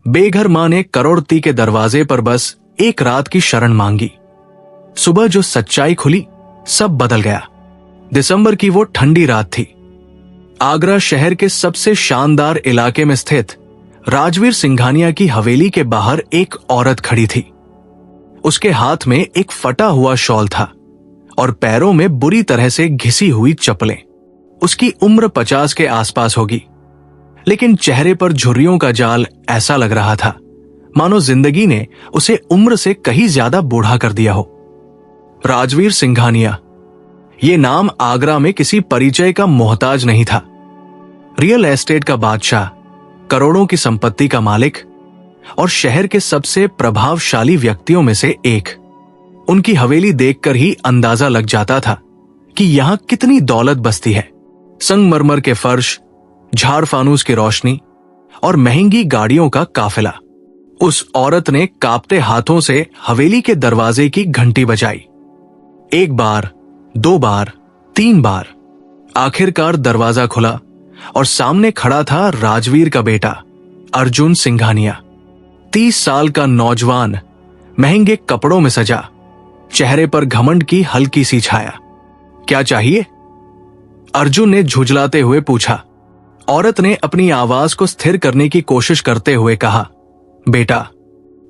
बेघर मां ने करोड़ती के दरवाजे पर बस एक रात की शरण मांगी। सुबह जो सच्चाई खुली, सब बदल गया। दिसंबर की वो ठंडी रात थी। आगरा शहर के सबसे शानदार इलाके में स्थित राजवीर सिंघानिया की हवेली के बाहर एक औरत खड़ी थी। उसके हाथ में एक फटा हुआ शॉल था और पैरों में बुरी तरह से घिसी हुई चप्पलें। उसकी उम्र 50 के आसपास होगी, लेकिन चेहरे पर झुर्रियों का जाल ऐसा लग रहा था मानो जिंदगी ने उसे उम्र से कहीं ज्यादा बूढ़ा कर दिया हो। राजवीर सिंघानिया, ये नाम आगरा में किसी परिचय का मोहताज नहीं था। रियल एस्टेट का बादशाह, करोड़ों की संपत्ति का मालिक और शहर के सबसे प्रभावशाली व्यक्तियों में से एक। उनकी हवेली देखकर ही अंदाजा लग जाता था कि यहां कितनी दौलत बसती है। संगमरमर के फर्श, झाड़ फानूस की रोशनी और महंगी गाड़ियों का काफिला। उस औरत ने कांपते हाथों से हवेली के दरवाजे की घंटी बजाई। एक बार, 2 बार, 3 बार। आखिरकार दरवाजा खुला और सामने खड़ा था राजवीर का बेटा अर्जुन सिंघानिया। 30 साल का नौजवान, महंगे कपड़ों में सजा, चेहरे पर घमंड की हल्की सी छाया। क्या चाहिए? अर्जुन ने झुंझलाते हुए पूछा। औरत ने अपनी आवाज को स्थिर करने की कोशिश करते हुए कहा, बेटा,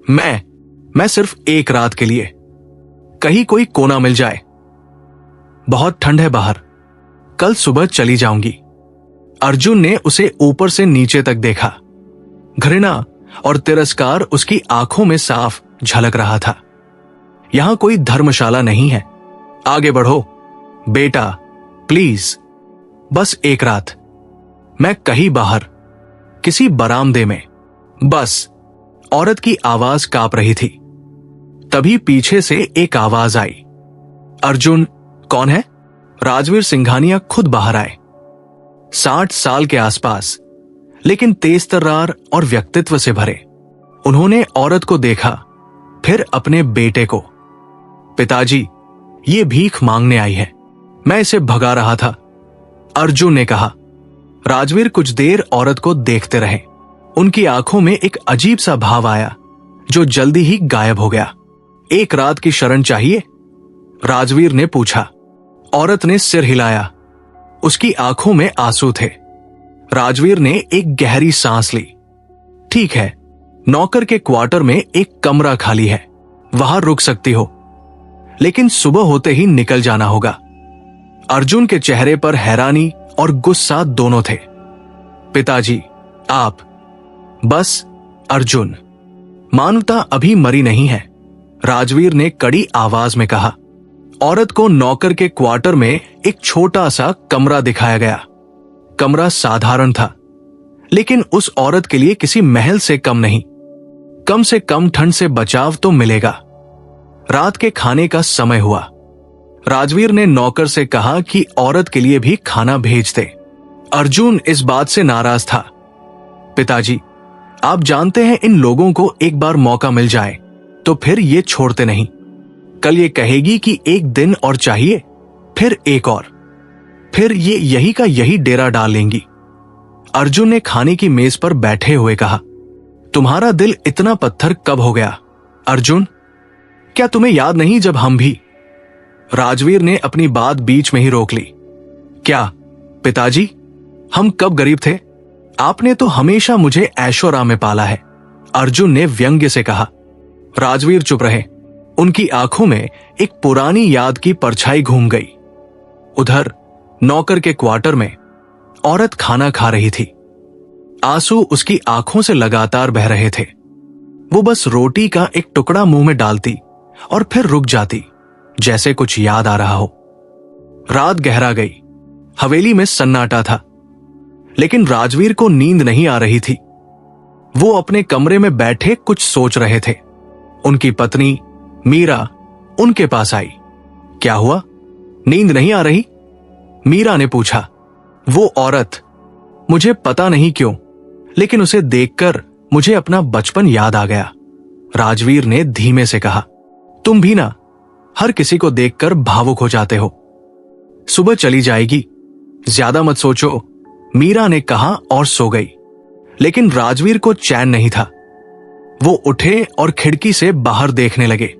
मैं सिर्फ एक रात के लिए, कहीं कोई कोना मिल जाए। बहुत ठंड है बाहर, कल सुबह चली जाऊंगी। अर्जुन ने उसे ऊपर से नीचे तक देखा। घृणा और तिरस्कार उसकी आंखों में साफ झलक रहा था। यहां कोई धर्मशाला नहीं है, आगे बढ़ो बेटा, प्लीज, बस एक रात। मैं कहीं बाहर, किसी बरामदे में, बस। औरत की आवाज कांप रही थी। तभी पीछे से एक आवाज आई, अर्जुन, कौन है? राजवीर सिंघानिया खुद बाहर आए। 60 साल के आसपास, लेकिन तेज तर्रार और व्यक्तित्व से भरे। उन्होंने औरत को देखा, फिर अपने बेटे को। पिताजी, ये भीख मांगने आई है, मैं इसे भगा रहा था, अर्जुन ने कहा। राजवीर कुछ देर औरत को देखते रहे। उनकी आंखों में एक अजीब सा भाव आया जो जल्दी ही गायब हो गया। एक रात की शरण चाहिए? राजवीर ने पूछा। औरत ने सिर हिलाया। उसकी आंखों में आंसू थे। राजवीर ने एक गहरी सांस ली। ठीक है, नौकर के क्वार्टर में एक कमरा खाली है, वहां रुक सकती हो, लेकिन सुबह होते ही निकल जाना होगा। अर्जुन के चेहरे पर हैरानी और गुस्सा दोनों थे। पिताजी, आप, बस अर्जुन, मानवता अभी मरी नहीं है, राजवीर ने कड़ी आवाज में कहा। औरत को नौकर के क्वार्टर में एक छोटा सा कमरा दिखाया गया। कमरा साधारण था, लेकिन उस औरत के लिए किसी महल से कम नहीं। कम से कम ठंड से बचाव तो मिलेगा। रात के खाने का समय हुआ। राजवीर ने नौकर से कहा कि औरत के लिए भी खाना भेज दे। अर्जुन इस बात से नाराज था। पिताजी, आप जानते हैं इन लोगों को एक बार मौका मिल जाए तो फिर ये छोड़ते नहीं। कल ये कहेगी कि एक दिन और चाहिए, फिर एक और, फिर ये यही का यही डेरा डाल लेंगी। अर्जुन ने खाने की मेज पर बैठे हुए कहा, तुम्हारा दिल इतना पत्थर कब हो गया अर्जुन? क्या तुम्हें याद नहीं जब हम भी? राजवीर ने अपनी बात बीच में ही रोक ली। क्या पिताजी, हम कब गरीब थे? आपने तो हमेशा मुझे ऐशोआराम में पाला है, अर्जुन ने व्यंग्य से कहा। राजवीर चुप रहे। उनकी आंखों में एक पुरानी याद की परछाई घूम गई। उधर नौकर के क्वार्टर में औरत खाना खा रही थी। आंसू उसकी आंखों से लगातार बह रहे थे। वो बस रोटी का एक टुकड़ा मुंह में डालती और फिर रुक जाती, जैसे कुछ याद आ रहा हो। रात गहरा गई। हवेली में सन्नाटा था, लेकिन राजवीर को नींद नहीं आ रही थी। वो अपने कमरे में बैठे कुछ सोच रहे थे। उनकी पत्नी मीरा उनके पास आई। क्या हुआ, नींद नहीं आ रही? मीरा ने पूछा। वो औरत, मुझे पता नहीं क्यों, लेकिन उसे देखकर मुझे अपना बचपन याद आ गया, राजवीर ने धीमे से कहा। तुम भी ना हर किसी को देखकर भावुक हो जाते हो। सुबह चली जाएगी, ज्यादा मत सोचो, मीरा ने कहा और सो गई। लेकिन राजवीर को चैन नहीं था। वो उठे और खिड़की से बाहर देखने लगे,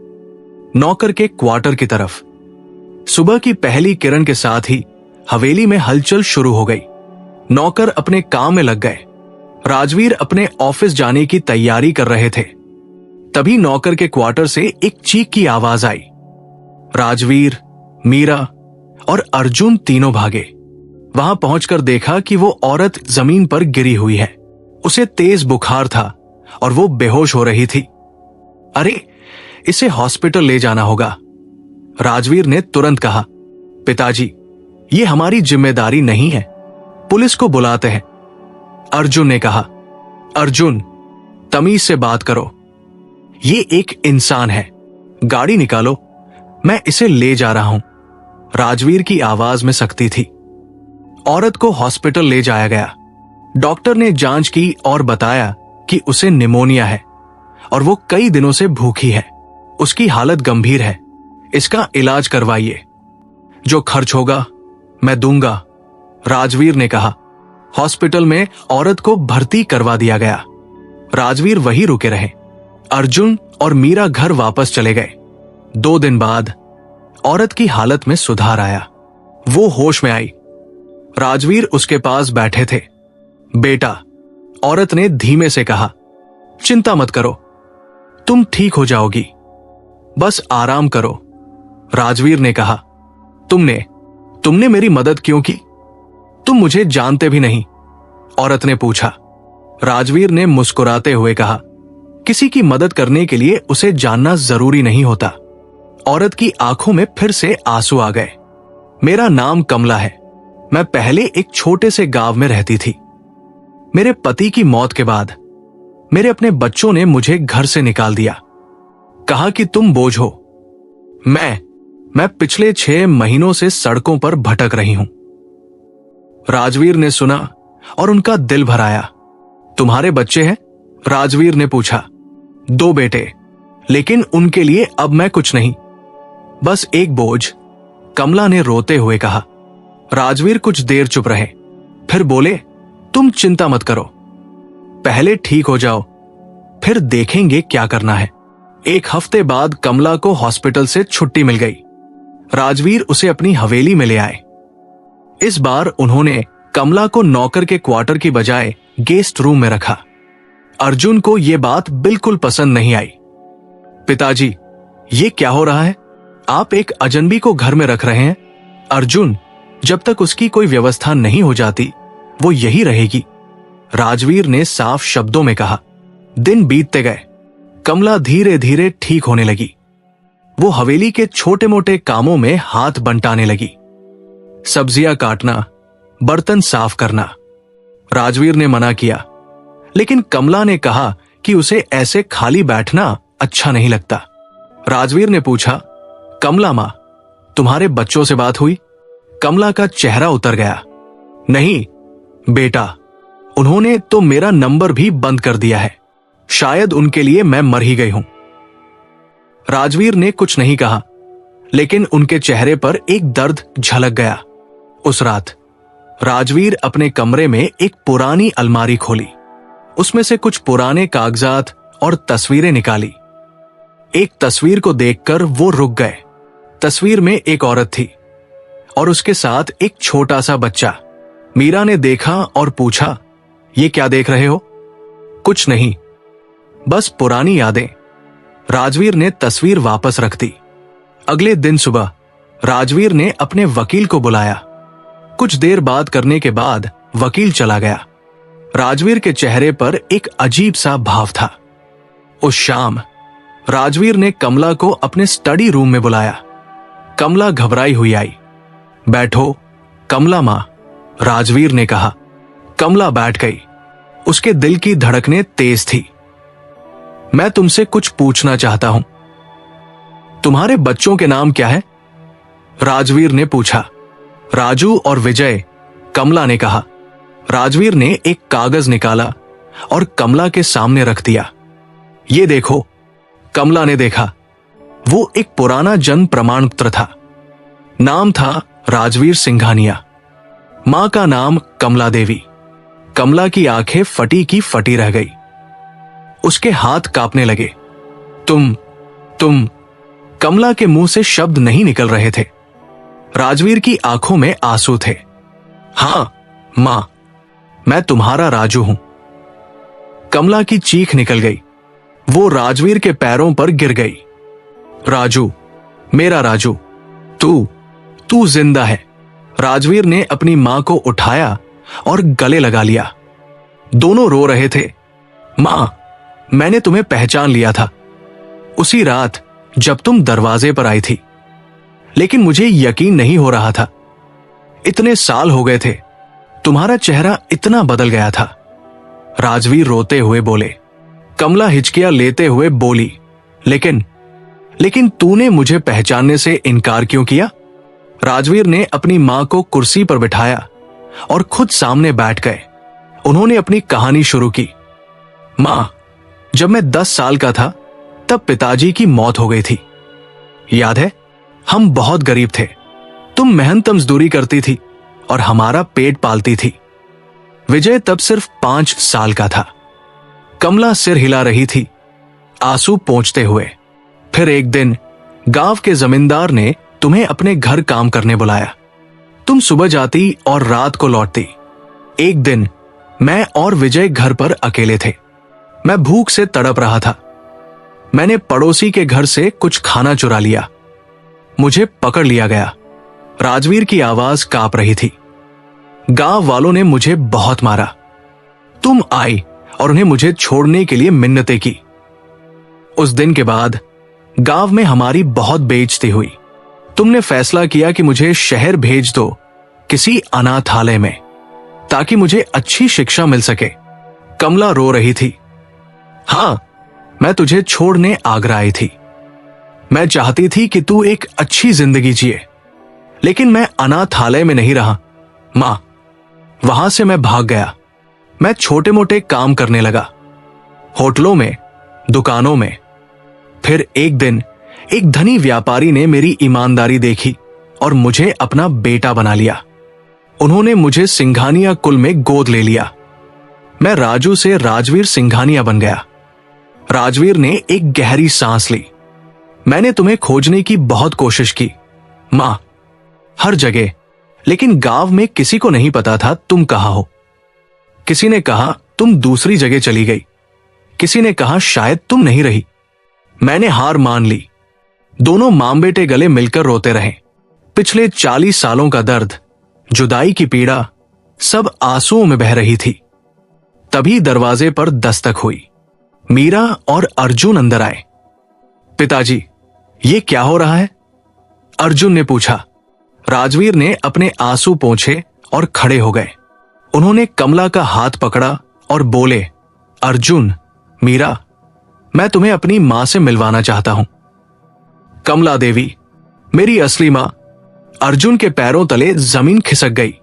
नौकर के क्वार्टर की तरफ। सुबह की पहली किरण के साथ ही हवेली में हलचल शुरू हो गई। नौकर अपने काम में लग गए। राजवीर अपने ऑफिस जाने की तैयारी कर रहे थे। तभी नौकर के क्वार्टर से एक चीख की आवाज आई। राजवीर, मीरा और अर्जुन तीनों भागे। वहां पहुंचकर देखा कि वो औरत जमीन पर गिरी हुई है। उसे तेज बुखार था और वो बेहोश हो रही थी। अरे, इसे हॉस्पिटल ले जाना होगा। राजवीर ने तुरंत कहा, पिताजी, ये हमारी जिम्मेदारी नहीं है, पुलिस को बुलाते हैं। अर्जुन ने कहा, अर्जुन, तमीज से बात करो, ये एक इंसान है, गाड़ी निकालो, मैं इसे ले जा रहा हूं। राजवीर की आवाज में सख्ती थी। औरत को हॉस्पिटल ले जाया गया। डॉक्टर ने जांच की और बताया कि उसे निमोनिया है और वो कई दिनों से भूखी है। उसकी हालत गंभीर है, इसका इलाज करवाइए। जो खर्च होगा मैं दूंगा, राजवीर ने कहा। हॉस्पिटल में औरत को भर्ती करवा दिया गया। राजवीर वहीं रुके रहे। अर्जुन और मीरा घर वापस चले गए। 2 दिन बाद औरत की हालत में सुधार आया। वो होश में आई। राजवीर उसके पास बैठे थे। बेटा, औरत ने धीमे से कहा, चिंता मत करो, तुम ठीक हो जाओगी, बस आराम करो। राजवीर ने कहा, तुमने मेरी मदद क्यों की? तुम मुझे जानते भी नहीं, औरत ने पूछा। राजवीर ने मुस्कुराते हुए कहा, किसी की मदद करने के लिए उसे जानना जरूरी नहीं होता। औरत की आंखों में फिर से आंसू आ गए। मेरा नाम कमला है। मैं पहले एक छोटे से गांव में रहती थी। मेरे पति की मौत के बाद मेरे अपने बच्चों ने मुझे घर से निकाल दिया। कहा कि तुम बोझ हो। मैं पिछले 6 महीनों से सड़कों पर भटक रही हूं। राजवीर ने सुना और उनका दिल भर आया। तुम्हारे बच्चे हैं? राजवीर ने पूछा। 2 बेटे, लेकिन उनके लिए अब मैं कुछ नहीं, बस एक बोझ, कमला ने रोते हुए कहा। राजवीर कुछ देर चुप रहे, फिर बोले, तुम चिंता मत करो, पहले ठीक हो जाओ, फिर देखेंगे क्या करना है। 1 हफ्ते बाद कमला को हॉस्पिटल से छुट्टी मिल गई। राजवीर उसे अपनी हवेली में ले आए। इस बार उन्होंने कमला को नौकर के क्वार्टर की बजाय गेस्ट रूम में रखा। अर्जुन को यह बात बिल्कुल पसंद नहीं आई। पिताजी, ये क्या हो रहा है? आप एक अजनबी को घर में रख रहे हैं। अर्जुन, जब तक उसकी कोई व्यवस्था नहीं हो जाती वो यही रहेगी, राजवीर ने साफ शब्दों में कहा। दिन बीतते गए। कमला धीरे धीरे ठीक होने लगी। वो हवेली के छोटे मोटे कामों में हाथ बंटाने लगी। सब्जियां काटना, बर्तन साफ करना। राजवीर ने मना किया, लेकिन कमला ने कहा कि उसे ऐसे खाली बैठना अच्छा नहीं लगता। राजवीर ने पूछा, कमला मां, तुम्हारे बच्चों से बात हुई? कमला का चेहरा उतर गया। नहीं बेटा, उन्होंने तो मेरा नंबर भी बंद कर दिया है। शायद उनके लिए मैं मर ही गई हूं। राजवीर ने कुछ नहीं कहा, लेकिन उनके चेहरे पर एक दर्द झलक गया। उस रात राजवीर अपने कमरे में एक पुरानी अलमारी खोली। उसमें से कुछ पुराने कागजात और तस्वीरें निकाली। एक तस्वीर को देखकर वो रुक गए। तस्वीर में एक औरत थी और उसके साथ एक छोटा सा बच्चा। मीरा ने देखा और पूछा, ये क्या देख रहे हो? कुछ नहीं, बस पुरानी यादें। राजवीर ने तस्वीर वापस रख दी। अगले दिन सुबह राजवीर ने अपने वकील को बुलाया। कुछ देर बात करने के बाद वकील चला गया। राजवीर के चेहरे पर एक अजीब सा भाव था। उस शाम राजवीर ने कमला को अपने स्टडी रूम में बुलाया। कमला घबराई हुई आई। बैठो कमला मां, राजवीर ने कहा। कमला बैठ गई। उसके दिल की धड़कनें तेज थी। मैं तुमसे कुछ पूछना चाहता हूं। तुम्हारे बच्चों के नाम क्या है? राजवीर ने पूछा। राजू और विजय, कमला ने कहा। राजवीर ने एक कागज निकाला और कमला के सामने रख दिया। ये देखो। कमला ने देखा। वो एक पुराना जन्म प्रमाण पत्र था। नाम था राजवीर सिंघानिया। मां का नाम कमला देवी। कमला की आंखें फटी की फटी रह गई। उसके हाथ कांपने लगे। तुम कमला के मुंह से शब्द नहीं निकल रहे थे। राजवीर की आंखों में आंसू थे। हां मां, मैं तुम्हारा राजू हूं। कमला की चीख निकल गई। वो राजवीर के पैरों पर गिर गई। राजू, मेरा राजू, तू जिंदा है। राजवीर ने अपनी मां को उठाया और गले लगा लिया। दोनों रो रहे थे। मां, मैंने तुम्हें पहचान लिया था उसी रात जब तुम दरवाजे पर आई थी, लेकिन मुझे यकीन नहीं हो रहा था। इतने साल हो गए थे, तुम्हारा चेहरा इतना बदल गया था। राजवीर रोते हुए बोले। कमला हिचकियां लेते हुए बोली, लेकिन तूने मुझे पहचानने से इनकार क्यों किया? राजवीर ने अपनी मां को कुर्सी पर बिठाया और खुद सामने बैठ गए। उन्होंने अपनी कहानी शुरू की। मां, जब मैं 10 साल का था तब पिताजी की मौत हो गई थी। याद है, हम बहुत गरीब थे। तुम मेहनत मजदूरी करती थी और हमारा पेट पालती थी। विजय तब सिर्फ 5 साल का था। कमला सिर हिला रही थी, आंसू पोंछते हुए। फिर एक दिन गांव के जमींदार ने तुम्हें अपने घर काम करने बुलाया। तुम सुबह जाती और रात को लौटती। एक दिन मैं और विजय घर पर अकेले थे। मैं भूख से तड़प रहा था। मैंने पड़ोसी के घर से कुछ खाना चुरा लिया। मुझे पकड़ लिया गया। राजवीर की आवाज कांप रही थी। गांव वालों ने मुझे बहुत मारा। तुम आई और उन्हें मुझे छोड़ने के लिए मिन्नतें की। उस दिन के बाद गांव में हमारी बहुत बेइज्जती हुई। तुमने फैसला किया कि मुझे शहर भेज दो, किसी अनाथालय में, ताकि मुझे अच्छी शिक्षा मिल सके। कमला रो रही थी। हां, मैं तुझे छोड़ने आगरा आई थी। मैं चाहती थी कि तू एक अच्छी जिंदगी जिए, लेकिन मैं अनाथालय में नहीं रहा। मां, वहां से मैं भाग गया। मैं छोटे मोटे काम करने लगा, होटलों में, दुकानों में। फिर एक दिन एक धनी व्यापारी ने मेरी ईमानदारी देखी और मुझे अपना बेटा बना लिया। उन्होंने मुझे सिंघानिया कुल में गोद ले लिया। मैं राजू से राजवीर सिंघानिया बन गया। राजवीर ने एक गहरी सांस ली। मैंने तुम्हें खोजने की बहुत कोशिश की मां, हर जगह, लेकिन गांव में किसी को नहीं पता था तुम कहां हो। किसी ने कहा तुम दूसरी जगह चली गई, किसी ने कहा शायद तुम नहीं रही। मैंने हार मान ली। दोनों मां बेटे गले मिलकर रोते रहे। पिछले 40 सालों का दर्द, जुदाई की पीड़ा, सब आंसुओं में बह रही थी। तभी दरवाजे पर दस्तक हुई। मीरा और अर्जुन अंदर आए। पिताजी, ये क्या हो रहा है? अर्जुन ने पूछा। राजवीर ने अपने आंसू पोंछे और खड़े हो गए। उन्होंने कमला का हाथ पकड़ा और बोले, अर्जुन, मीरा, मैं तुम्हें अपनी मां से मिलवाना चाहता हूं। कमला देवी, मेरी असली मां। अर्जुन के पैरों तले जमीन खिसक गई।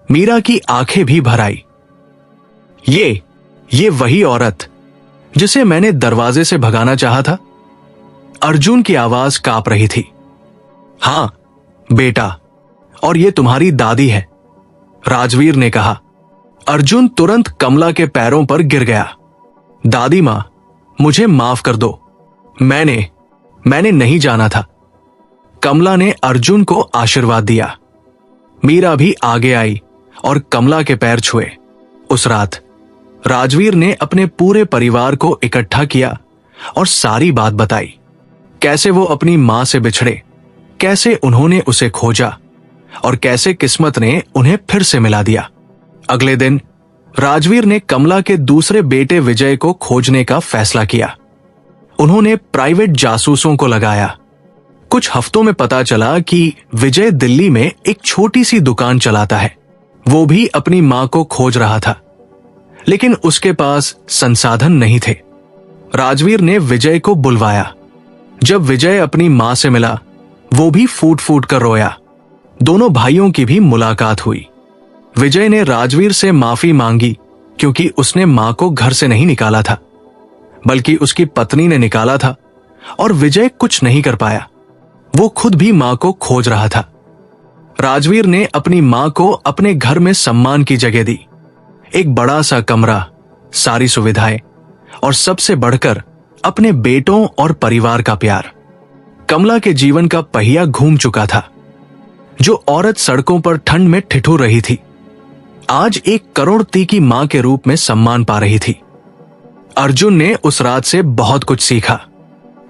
मीरा की आंखें भी भर आई। ये वही औरत जिसे मैंने दरवाजे से भगाना चाहा था। अर्जुन की आवाज कांप रही थी। हां बेटा, और ये तुम्हारी दादी है, राजवीर ने कहा। अर्जुन तुरंत कमला के पैरों पर गिर गया। दादी मां, मुझे माफ कर दो। मैंने नहीं जाना था। कमला ने अर्जुन को आशीर्वाद दिया। मीरा भी आगे आई और कमला के पैर छुए। उस रात राजवीर ने अपने पूरे परिवार को इकट्ठा किया और सारी बात बताई। कैसे वो अपनी मां से बिछड़े, कैसे उन्होंने उसे खोजा और कैसे किस्मत ने उन्हें फिर से मिला दिया। अगले दिन राजवीर ने कमला के दूसरे बेटे विजय को खोजने का फैसला किया। उन्होंने प्राइवेट जासूसों को लगाया। कुछ हफ्तों में पता चला कि विजय दिल्ली में एक छोटी सी दुकान चलाता है। वो भी अपनी मां को खोज रहा था, लेकिन उसके पास संसाधन नहीं थे। राजवीर ने विजय को बुलवाया। जब विजय अपनी मां से मिला, वो भी फूट फूट कर रोया। दोनों भाइयों की भी मुलाकात हुई। विजय ने राजवीर से माफी मांगी, क्योंकि उसने मां को घर से नहीं निकाला था, बल्कि उसकी पत्नी ने निकाला था, और विजय कुछ नहीं कर पाया। वो खुद भी मां को खोज रहा था। राजवीर ने अपनी मां को अपने घर में सम्मान की जगह दी। एक बड़ा सा कमरा, सारी सुविधाएं और सबसे बढ़कर अपने बेटों और परिवार का प्यार। कमला के जीवन का पहिया घूम चुका था। जो औरत सड़कों पर ठंड में ठिठुर रही थी, आज 1 करोड़पति की मां के रूप में सम्मान पा रही थी। अर्जुन ने उस रात से बहुत कुछ सीखा।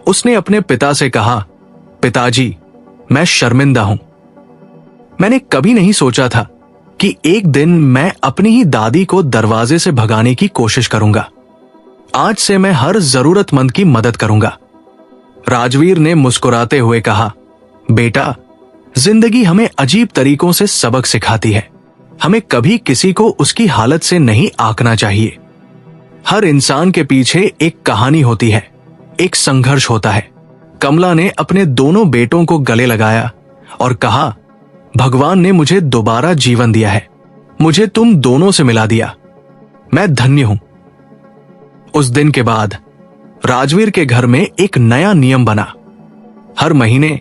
उसने अपने पिता से कहा, पिताजी, मैं शर्मिंदा हूं। मैंने कभी नहीं सोचा था कि एक दिन मैं अपनी ही दादी को दरवाजे से भगाने की कोशिश करूंगा। आज से मैं हर जरूरतमंद की मदद करूंगा। राजवीर ने मुस्कुराते हुए कहा, बेटा, जिंदगी हमें अजीब तरीकों से सबक सिखाती है। हमें कभी किसी को उसकी हालत से नहीं आंकना चाहिए। हर इंसान के पीछे एक कहानी होती है, एक संघर्ष होता है। कमला ने अपने दोनों बेटों को गले लगाया और कहा, भगवान ने मुझे दोबारा जीवन दिया है। मुझे तुम दोनों से मिला दिया। मैं धन्य हूं। उस दिन के बाद राजवीर के घर में एक नया नियम बना। हर महीने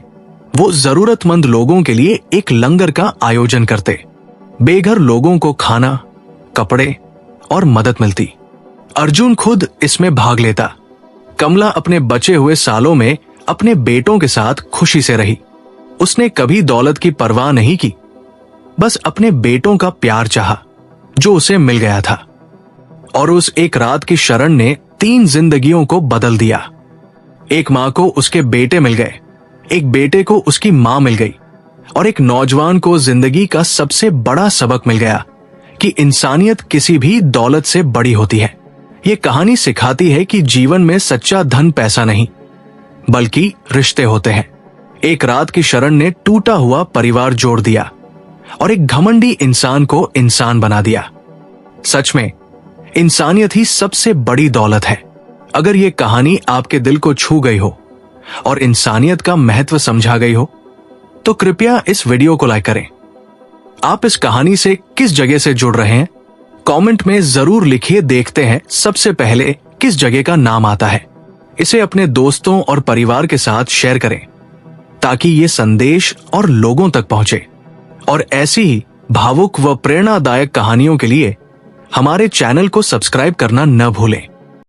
वो जरूरतमंद लोगों के लिए एक लंगर का आयोजन करते। बेघर लोगों को खाना, कपड़े और मदद मिलती। अर्जुन खुद इसमें भाग लेता। कमला अपने बचे हुए सालों में अपने बेटों के साथ खुशी से रही। उसने कभी दौलत की परवाह नहीं की, बस अपने बेटों का प्यार चाहा जो उसे मिल गया था। और उस एक रात की शरण ने 3 जिंदगियों को बदल दिया। एक मां को उसके बेटे मिल गए, एक बेटे को उसकी मां मिल गई और एक नौजवान को जिंदगी का सबसे बड़ा सबक मिल गया कि इंसानियत किसी भी दौलत से बड़ी होती है। ये कहानी सिखाती है कि जीवन में सच्चा धन पैसा नहीं, बल्कि रिश्ते होते हैं। एक रात की शरण ने टूटा हुआ परिवार जोड़ दिया और एक घमंडी इंसान को इंसान बना दिया। सच में इंसानियत ही सबसे बड़ी दौलत है। अगर ये कहानी आपके दिल को छू गई हो और इंसानियत का महत्व समझा गई हो, तो कृपया इस वीडियो को लाइक करें। आप इस कहानी से किस जगह से जुड़ रहे हैं, कमेंट में जरूर लिखिए। देखते हैं सबसे पहले किस जगह का नाम आता है। इसे अपने दोस्तों और परिवार के साथ शेयर करें ताकि ये संदेश और लोगों तक पहुंचे। और ऐसी ही भावुक व प्रेरणादायक कहानियों के लिए हमारे चैनल को सब्सक्राइब करना न भूलें।